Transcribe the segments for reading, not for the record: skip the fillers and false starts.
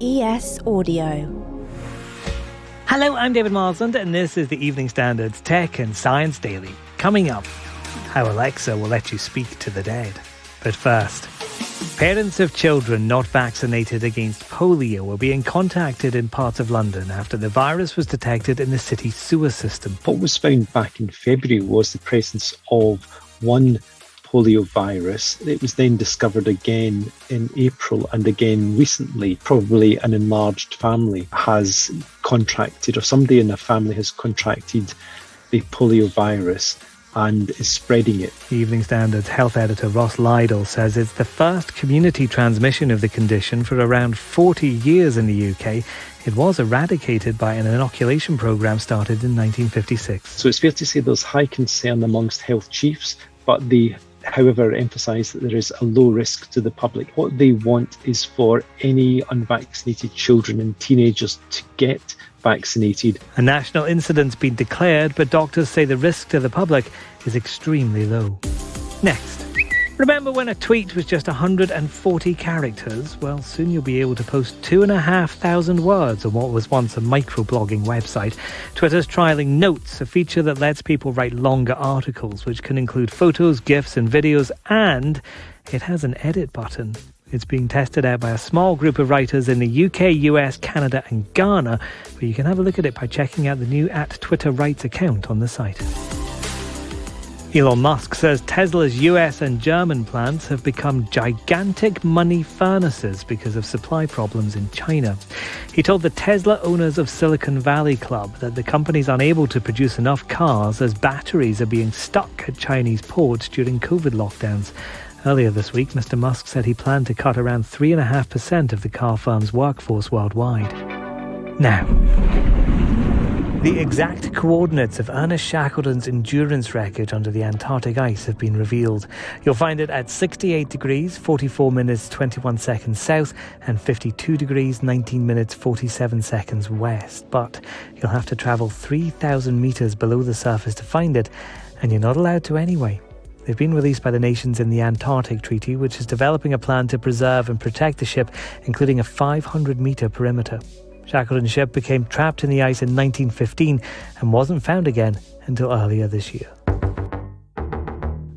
ES Audio. Hello, I'm David Marsland, and this is the Evening Standard's Tech and Science Daily. Coming up, how Alexa will let you speak to the dead. But first, parents of children not vaccinated against polio were being contacted in parts of London after the virus was detected in the city's sewer system. What was found back in February was the presence of one polio virus. It was then discovered again in April and again recently. Probably an enlarged family has contracted, or somebody in a family has contracted the polio virus and is spreading it. The Evening Standard's health editor Ross Lydall says it's the first community transmission of the condition for around 40 years in the UK. It was eradicated by an inoculation programme started in 1956. So it's fair to say there's high concern amongst health chiefs, but they however emphasise that there is a low risk to the public. What they want is for any unvaccinated children and teenagers to get vaccinated. A national incident's been declared, but doctors say the risk to the public is extremely low. Next. Remember when a tweet was just 140 characters? Well, soon you'll be able to post 2,500 words on what was once a microblogging website. Twitter's trialling Notes, a feature that lets people write longer articles, which can include photos, GIFs and videos, and it has an edit button. It's being tested out by a small group of writers in the UK, US, Canada and Ghana, but you can have a look at it by checking out the new @TwitterWrites account on the site. Elon Musk says Tesla's US and German plants have become gigantic money furnaces because of supply problems in China. He told the Tesla owners of Silicon Valley Club that the company's unable to produce enough cars as batteries are being stuck at Chinese ports during COVID lockdowns. Earlier this week, Mr. Musk said he planned to cut around 3.5% of the car firm's workforce worldwide. Now, the exact coordinates of Ernest Shackleton's endurance record under the Antarctic ice have been revealed. You'll find it at 68 degrees, 44 minutes, 21 seconds south and 52 degrees, 19 minutes, 47 seconds west. But you'll have to travel 3,000 metres below the surface to find it, and you're not allowed to anyway. They've been released by the nations in the Antarctic Treaty, which is developing a plan to preserve and protect the ship, including a 500-metre perimeter. Shackleton's ship became trapped in the ice in 1915 and wasn't found again until earlier this year.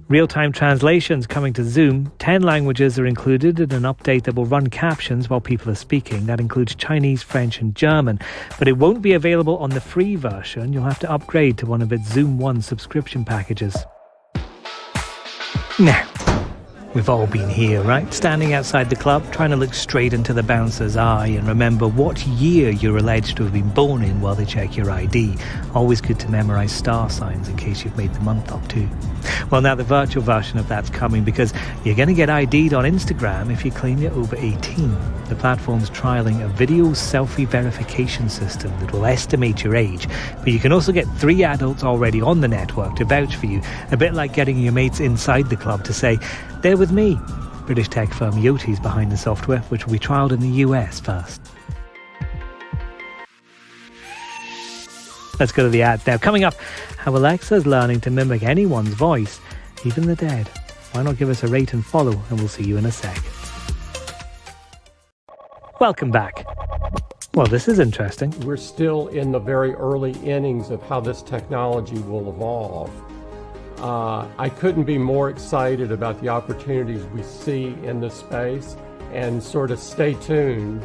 Real-time translations coming to Zoom. 10 languages are included in an update that will run captions while people are speaking. That includes Chinese, French and German. But it won't be available on the free version. You'll have to upgrade to one of its Zoom One subscription packages. Now, we've all been here, right? Standing outside the club, trying to look straight into the bouncer's eye and remember what year you're alleged to have been born in while they check your ID. Always good to memorise star signs in case you've made the month up too. Well, now the virtual version of that's coming because you're going to get ID'd on Instagram if you claim you're over 18. The platform's trialling a video selfie verification system that will estimate your age, but you can also get 3 adults already on the network to vouch for you, a bit like getting your mates inside the club to say, "They're with me." British tech firm Yoti's behind the software, which will be trialled in the US first. Let's go to the ads now. Coming up, how Alexa's learning to mimic anyone's voice, even the dead. Why not give us a rate and follow, and we'll see you in a sec. Welcome back. Well, this is interesting. We're still in the very early innings of how this technology will evolve. I couldn't be more excited about the opportunities we see in this space, and sort of stay tuned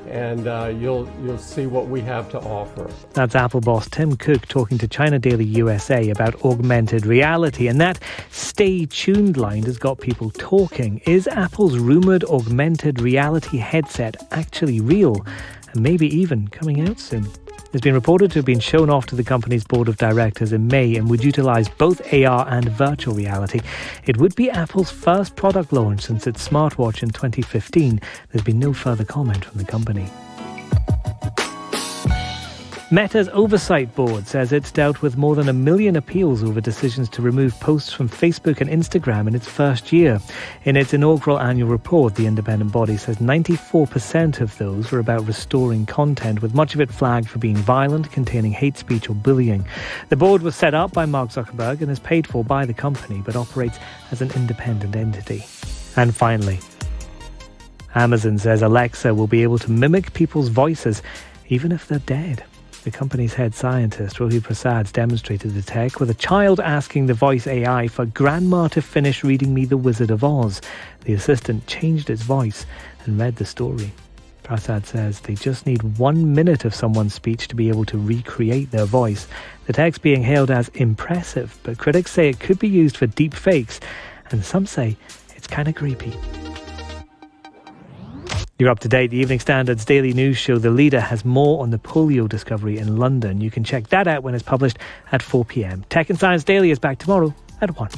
and you'll see what we have to offer. That's Apple boss Tim Cook talking to China Daily USA about augmented reality, and that stay tuned line has got people talking. Is Apple's rumoured augmented reality headset actually real, and maybe even coming out soon? It's been reported to have been shown off to the company's board of directors in May and would utilise both AR and virtual reality. It would be Apple's first product launch since its smartwatch in 2015. There's been no further comment from the company. Meta's oversight board says it's dealt with more than 1 million appeals over decisions to remove posts from Facebook and Instagram in its first year. In its inaugural annual report, the independent body says 94% of those were about restoring content, with much of it flagged for being violent, containing hate speech or bullying. The board was set up by Mark Zuckerberg and is paid for by the company, but operates as an independent entity. And finally, Amazon says Alexa will be able to mimic people's voices, even if they're dead. The company's head scientist, Rohit Prasad's demonstrated the tech with a child asking the voice AI for Grandma to finish reading me The Wizard of Oz. The assistant changed its voice and read the story. Prasad says they just need 1 minute of someone's speech to be able to recreate their voice. The tech's being hailed as impressive, but critics say it could be used for deep fakes, and some say it's kind of creepy. You're up to date. The Evening Standard's daily news show The Leader has more on the polio discovery in London. You can check that out when it's published at 4 p.m. Tech and Science Daily is back tomorrow at 1.